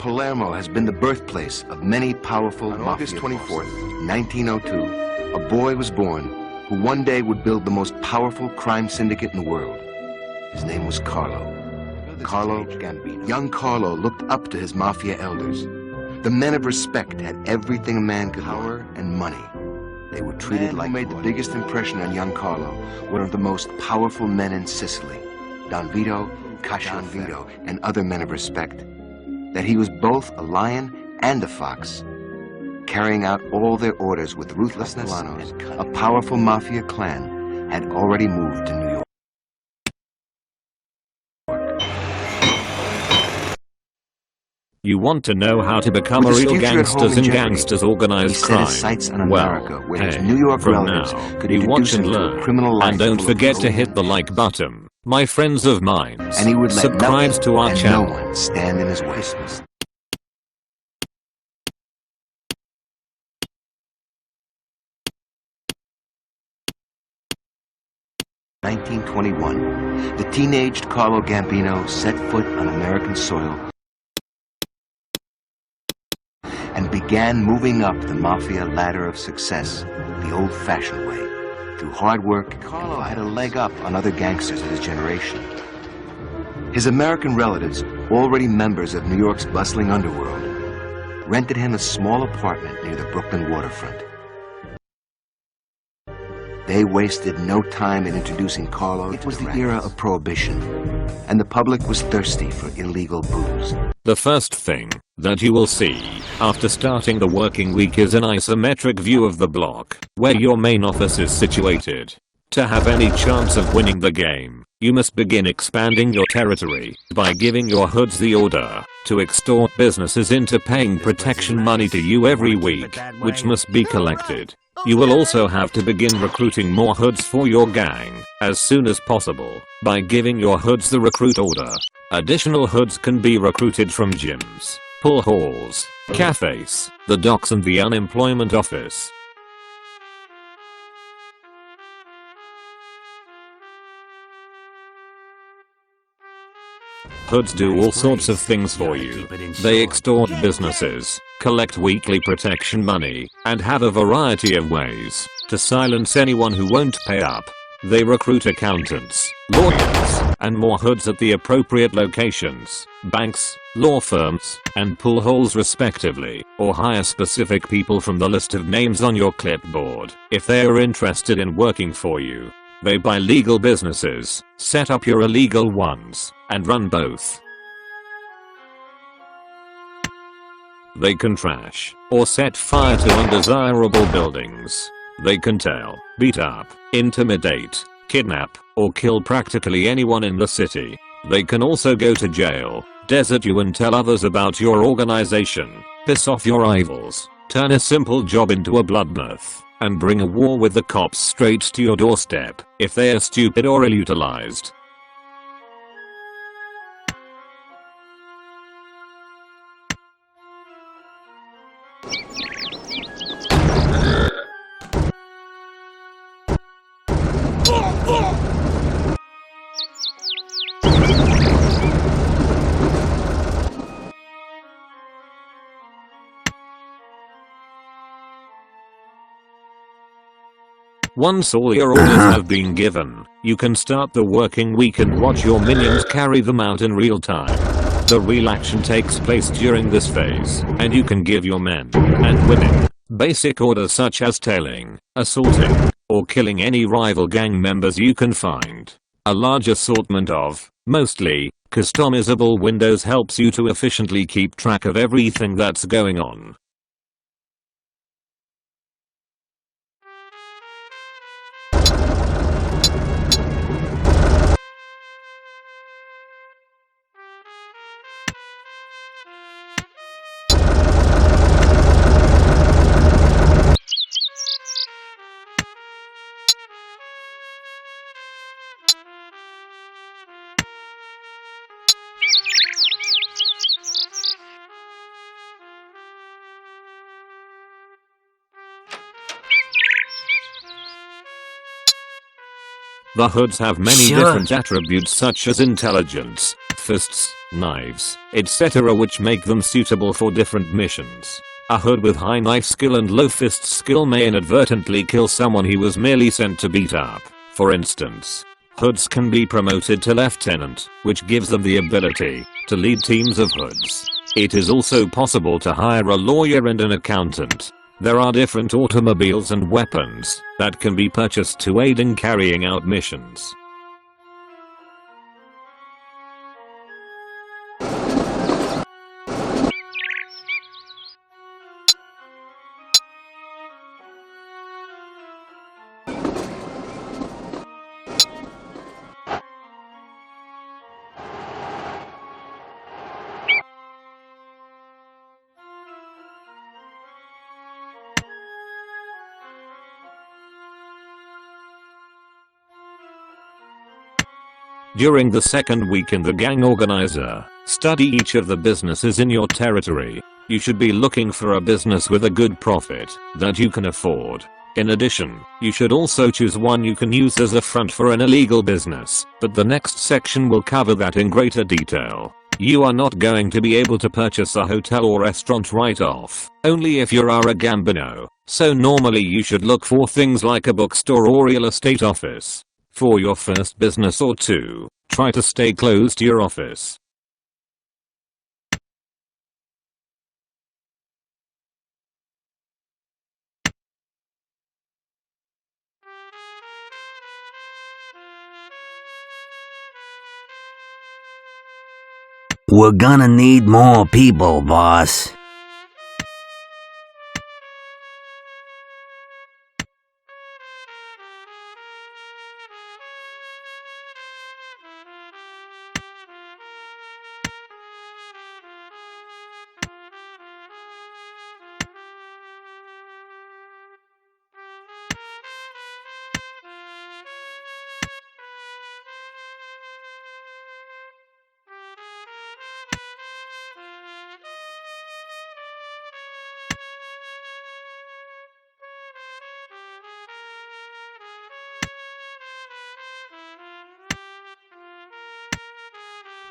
Palermo has been the birthplace of many powerful On August 24th, 1902, a boy was born who one day would build the most powerful crime syndicate in the world. His name was Carlo. Gambino. Young Carlo looked up to his mafia elders. The men of respect had everything a man could want, power and money. They were treated like made the biggest impression on young Carlo, one of the most powerful men in Sicily, Don Vito, Vito, and other men of respect, that he was both a lion and a fox, carrying out all their orders with ruthlessness. A powerful mafia clan had already moved to New York. You want to know how to become a real gangsters and gangsters organized crime? Well, hey, New York from now, you watch and learn, and don't forget to hit the like button, my friends of mine. And he would subscribe to our channel. No one stand in his way. 1921, the teenaged Carlo Gambino set foot on American soil and began moving up the mafia ladder of success the old-fashioned way, through hard work. Carlo had a leg up on other gangsters of his generation. His American relatives, already members of New York's bustling underworld, rented him a small apartment near the Brooklyn waterfront. They wasted no time in introducing Carlo. It was the era of Prohibition, and the public was thirsty for illegal booze. The first thing that you will see after starting the working week is an isometric view of the block where your main office is situated. To have any chance of winning the game, you must begin expanding your territory by giving your hoods the order to extort businesses into paying protection money to you every week, which must be collected. You will also have to begin recruiting more hoods for your gang as soon as possible by giving your hoods the recruit order. Additional hoods can be recruited from gyms, pool halls, cafes, the docks and the unemployment office. Hoods do all sorts of things for you. They extort businesses, collect weekly protection money, and have a variety of ways to silence anyone who won't pay up. They recruit accountants, lawyers, and more hoods at the appropriate locations, banks, law firms, and pool halls respectively, or hire specific people from the list of names on your clipboard if they are interested in working for you. They buy legal businesses, set up your illegal ones, and run both. They can trash or set fire to undesirable buildings. They can tell, beat up, intimidate, kidnap, or kill practically anyone in the city. They can also go to jail, desert you and tell others about your organization, piss off your rivals, turn a simple job into a bloodbath, and bring a war with the cops straight to your doorstep if they are stupid or ill-utilized. Once all your orders have been given, you can start the working week and watch your minions carry them out in real time. The real action takes place during this phase, and you can give your men and women basic orders such as tailing, assaulting, or killing any rival gang members you can find. A large assortment of, mostly, customizable windows helps you to efficiently keep track of everything that's going on. The hoods have many different attributes such as intelligence, fists, knives, etc., which make them suitable for different missions. A hood with high knife skill and low fist skill may inadvertently kill someone he was merely sent to beat up. For instance, hoods can be promoted to lieutenant, which gives them the ability to lead teams of hoods. It is also possible to hire a lawyer and an accountant. There are different automobiles and weapons that can be purchased to aid in carrying out missions. During the second week in the gang organizer, study each of the businesses in your territory. You should be looking for a business with a good profit that you can afford. In addition, you should also choose one you can use as a front for an illegal business, but the next section will cover that in greater detail. You are not going to be able to purchase a hotel or restaurant right off, only if you are a gambino, so normally you should look for things like a bookstore or real estate office. For your first business or two, try to stay close to your office. We're gonna need more people, boss.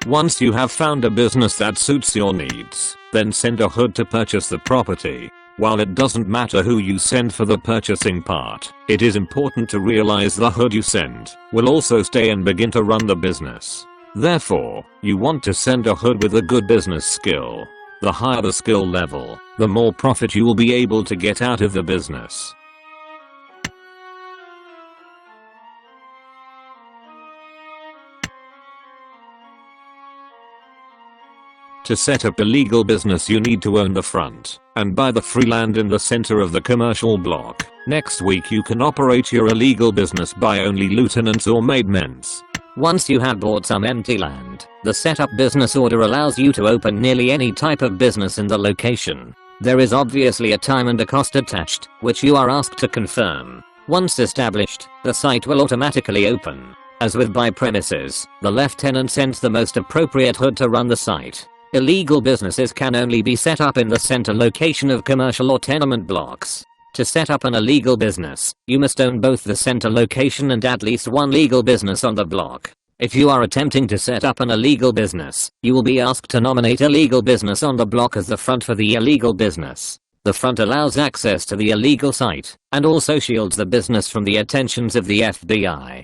Once you have found a business that suits your needs, then send a hood to purchase the property. While it doesn't matter who you send for the purchasing part, it is important to realize the hood you send will also stay and begin to run the business. Therefore, you want to send a hood with a good business skill. The higher the skill level, the more profit you will be able to get out of the business. To set up a legal business, you need to own the front and buy the free land in the center of the commercial block. Next week you can operate your illegal business by only lieutenants or maidmen. Once you have bought some empty land, the setup business order allows you to open nearly any type of business in the location. There is obviously a time and a cost attached, which you are asked to confirm. Once established, the site will automatically open. As with buy premises, the lieutenant sends the most appropriate hood to run the site. Illegal businesses can only be set up in the center location of commercial or tenement blocks. To set up an illegal business, you must own both the center location and at least one legal business on the block. If you are attempting to set up an illegal business, you will be asked to nominate a legal business on the block as the front for the illegal business. The front allows access to the illegal site, and also shields the business from the attentions of the FBI.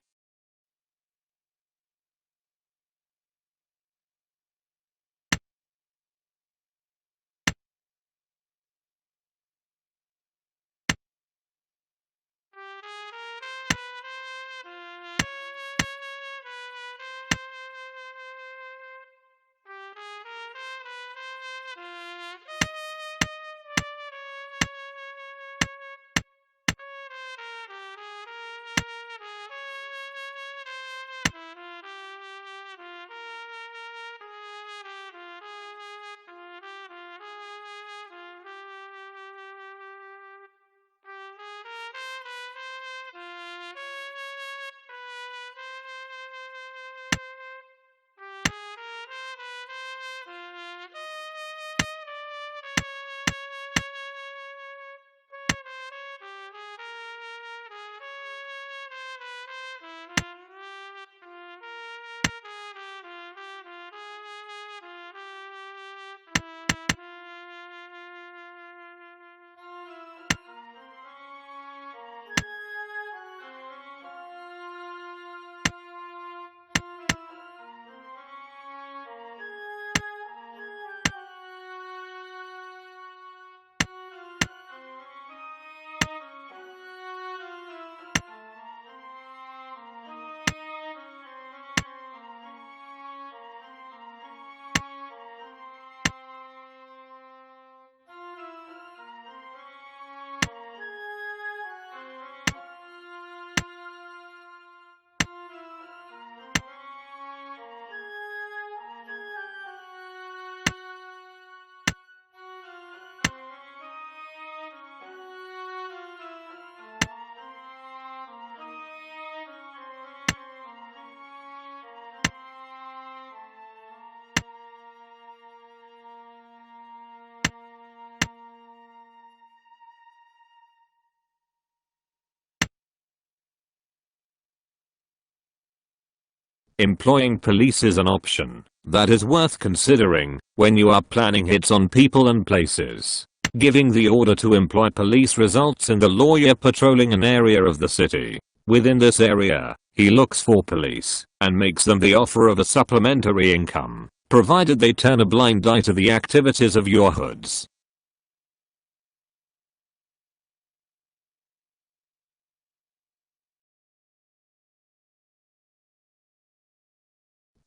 Employing police is an option that is worth considering when you are planning hits on people and places. Giving the order to employ police results in the lawyer patrolling an area of the city. Within this area, he looks for police and makes them the offer of a supplementary income, provided they turn a blind eye to the activities of your hoods.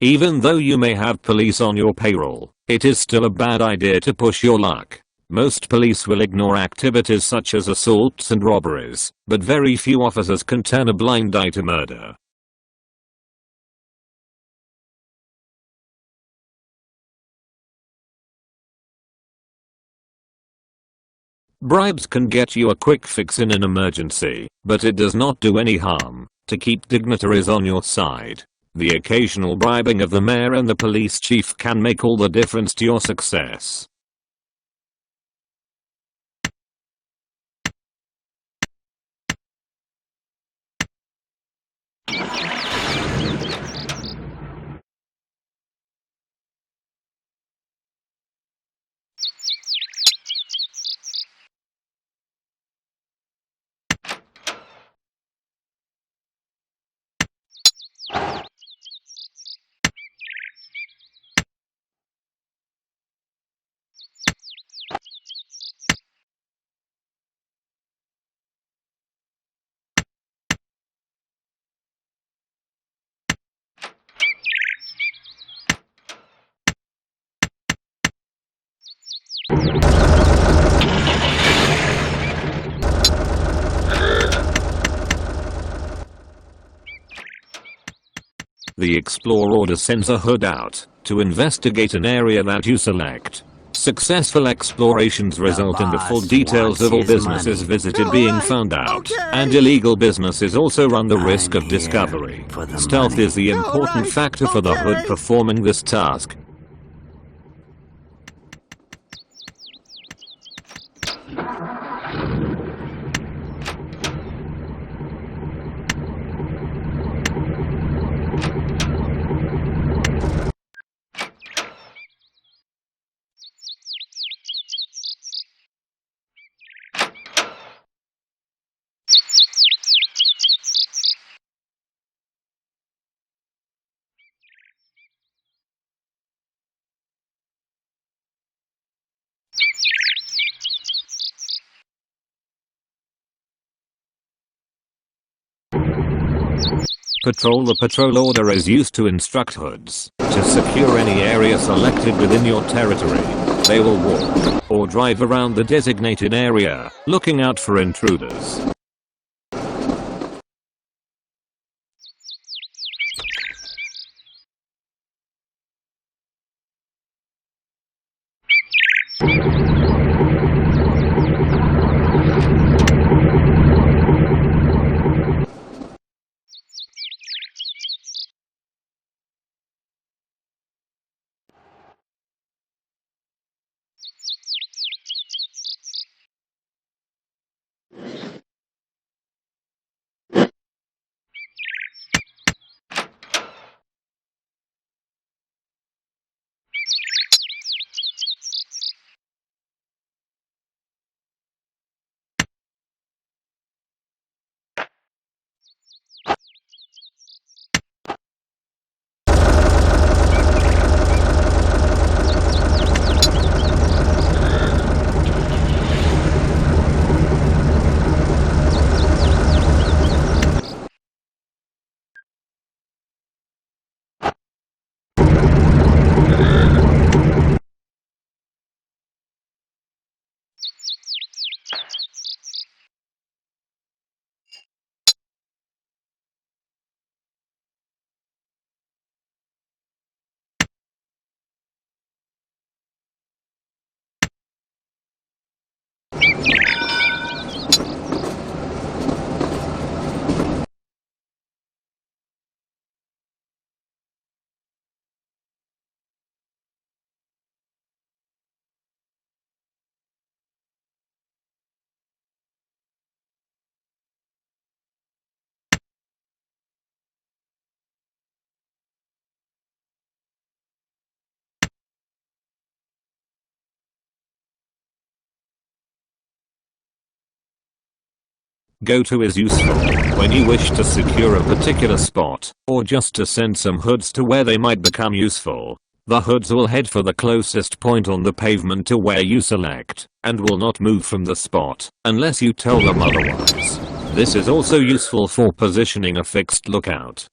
Even though you may have police on your payroll, it is still a bad idea to push your luck. Most police will ignore activities such as assaults and robberies, but very few officers can turn a blind eye to murder. Bribes can get you a quick fix in an emergency, but it does not do any harm to keep dignitaries on your side. The occasional bribing of the mayor and the police chief can make all the difference to your success. The Explore order sends a hood out to investigate an area that you select. Successful explorations result in the full details of all businesses visited being found out, and illegal businesses also run the risk of discovery. Stealth is the important factor for the hood performing this task. Patrol. The patrol order is used to instruct hoods to secure any area selected within your territory. They will walk or drive around the designated area, looking out for intruders. Go-to is useful when you wish to secure a particular spot, or just to send some hoods to where they might become useful. The hoods will head for the closest point on the pavement to where you select, and will not move from the spot, unless you tell them otherwise. This is also useful for positioning a fixed lookout.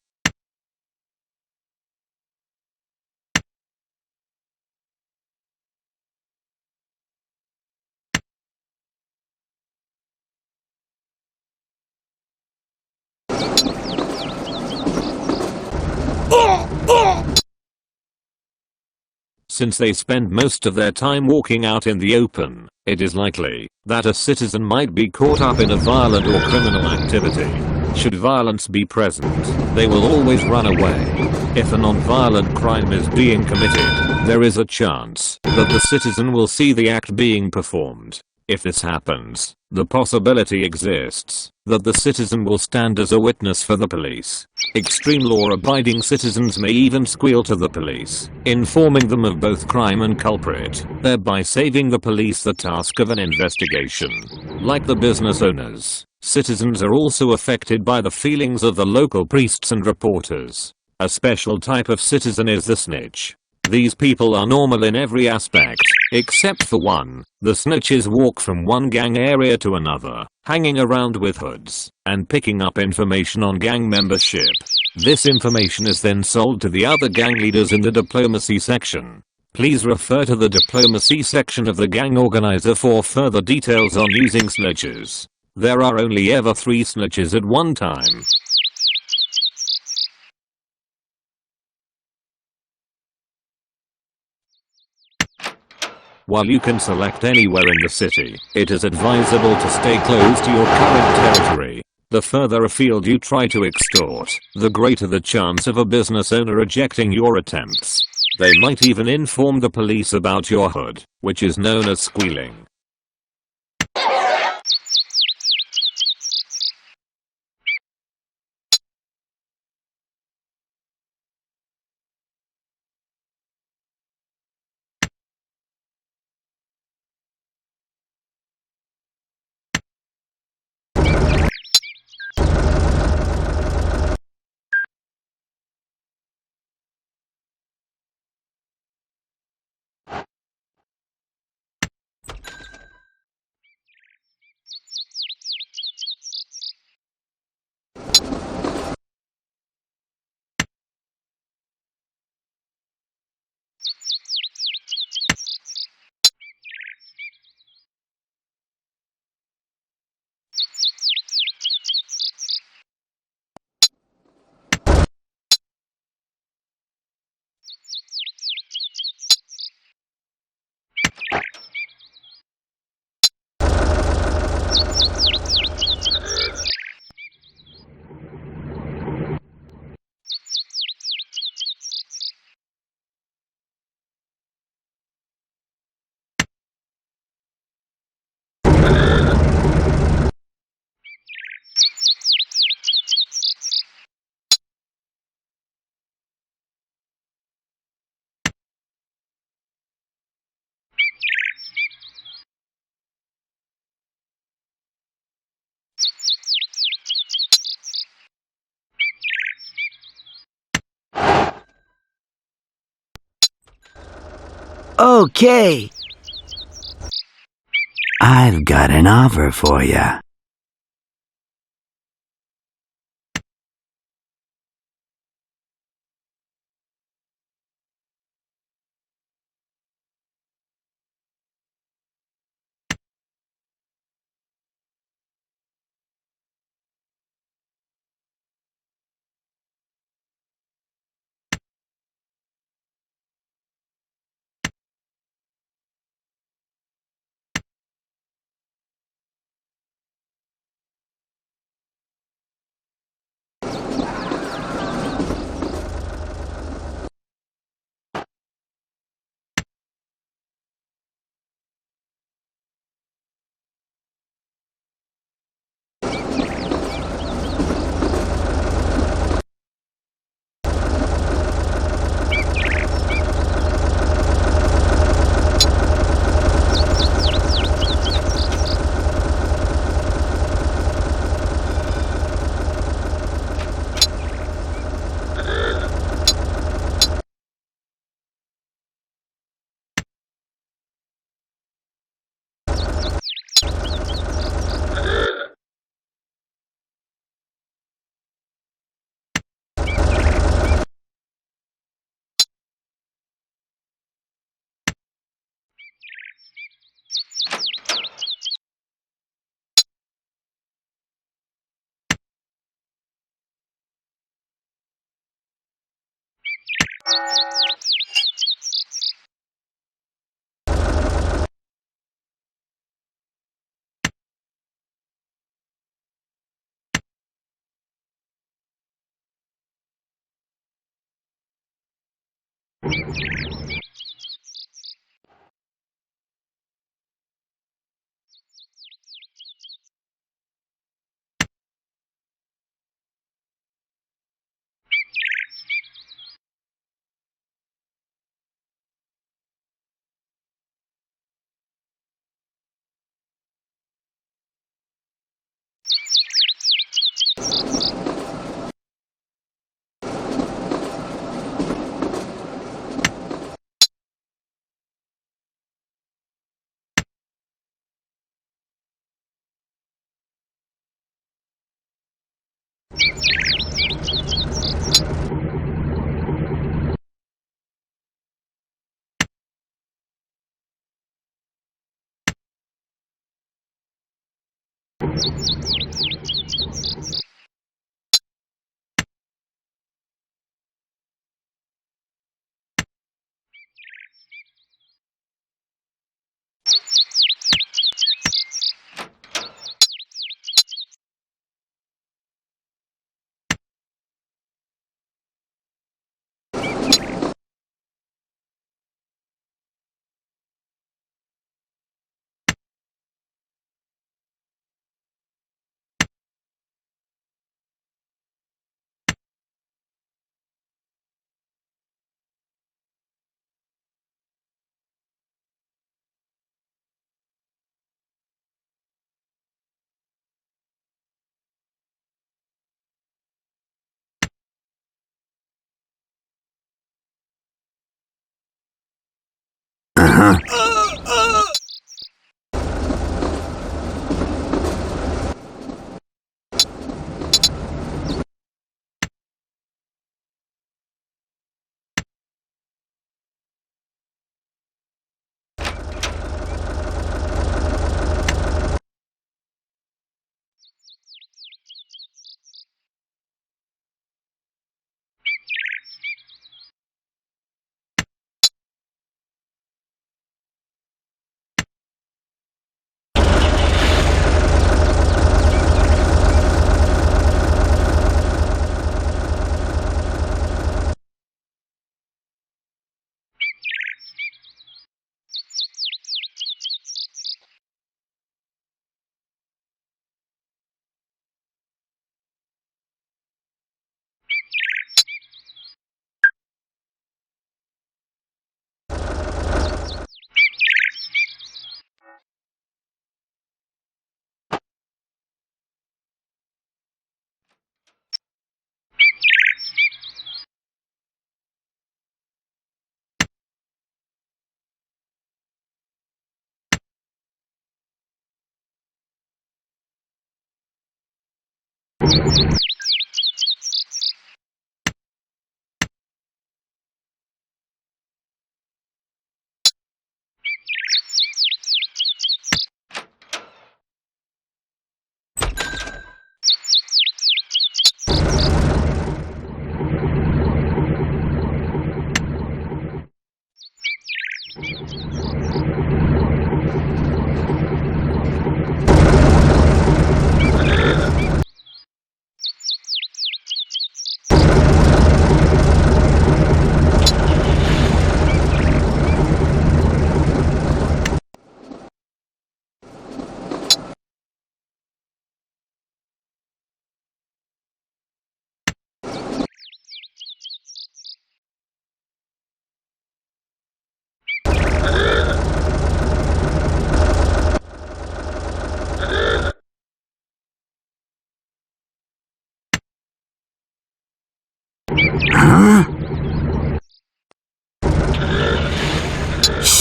Since they spend most of their time walking out in the open, it is likely that a citizen might be caught up in a violent or criminal activity. Should violence be present, they will always run away. If a non-violent crime is being committed, there is a chance that the citizen will see the act being performed. If this happens, the possibility exists that the citizen will stand as a witness for the police. Extreme law-abiding citizens may even squeal to the police, informing them of both crime and culprit, thereby saving the police the task of an investigation. Like the business owners, citizens are also affected by the feelings of the local priests and reporters. A special type of citizen is the snitch. These people are normal in every aspect, except for one. The snitches walk from one gang area to another, hanging around with hoods, and picking up information on gang membership. This information is then sold to the other gang leaders in the diplomacy section. Please refer to the diplomacy section of the gang organizer for further details on using snitches. There are only ever 3 snitches at one time. While you can select anywhere in the city, it is advisable to stay close to your current territory. The further afield you try to extort, the greater the chance of a business owner rejecting your attempts. They might even inform the police about your hood, which is known as squealing. Okay. I've got an offer for ya.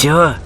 Sure.